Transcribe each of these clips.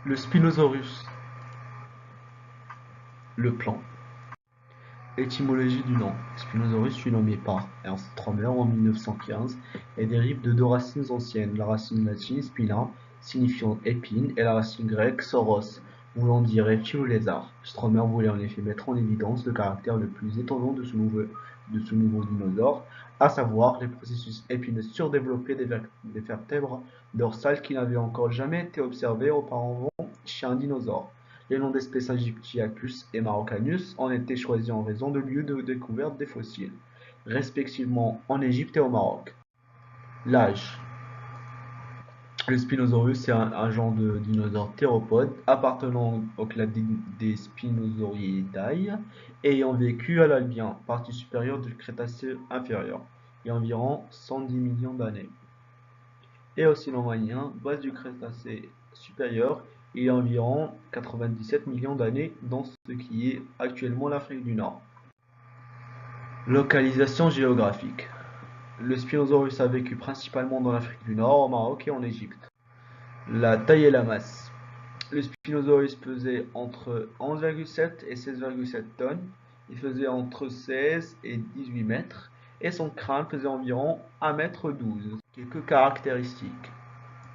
Le Spinosaurus, le plan. Étymologie du nom. Spinosaurus fut nommé par Ernst Trommer en 1915 et dérive de deux racines anciennes, la racine latine spina, signifiant épine, et la racine grecque sauros, voulant dire reptile ou lézard. Stromer voulait en effet mettre en évidence le caractère le plus étonnant de ce nouveau dinosaure, à savoir les processus épineux surdéveloppés des vertèbres dorsales qui n'avaient encore jamais été observés auparavant chez un dinosaure. Les noms d'espèces Aegyptiacus et Maroccanus ont été choisis en raison de lieux de découverte des fossiles, respectivement en Égypte et au Maroc. L'âge. Le Spinosaurus est un genre de dinosaure théropode appartenant au clade des Spinosauridae ayant vécu à l'Albien, partie supérieure du Crétacé inférieur, il y a environ 110 millions d'années. Et au Sino-Moyen, base du Crétacé supérieur, il y a environ 97 millions d'années dans ce qui est actuellement l'Afrique du Nord. Localisation géographique. Le Spinosaurus a vécu principalement dans l'Afrique du Nord, au Maroc et en Égypte. La taille et la masse. Le Spinosaurus pesait entre 11,7 et 16,7 tonnes. Il faisait entre 16 et 18 mètres et son crâne pesait environ 1,12 m. Quelques caractéristiques.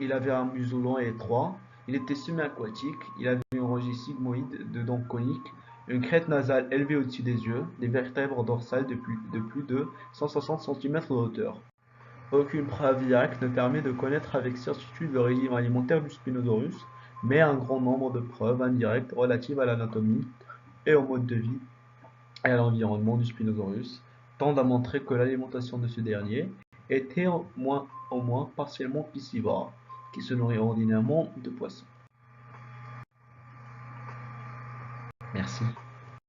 Il avait un museau long et étroit, il était semi-aquatique, il avait une rangée sigmoïde de dents coniques, une crête nasale élevée au-dessus des yeux, des vertèbres dorsales de plus de 160 cm de hauteur. Aucune preuve directe ne permet de connaître avec certitude le régime alimentaire du Spinosaurus, mais un grand nombre de preuves indirectes relatives à l'anatomie et au mode de vie et à l'environnement du Spinosaurus tendent à montrer que l'alimentation de ce dernier était au moins partiellement piscivore, qui se nourrit ordinairement de poissons. Merci.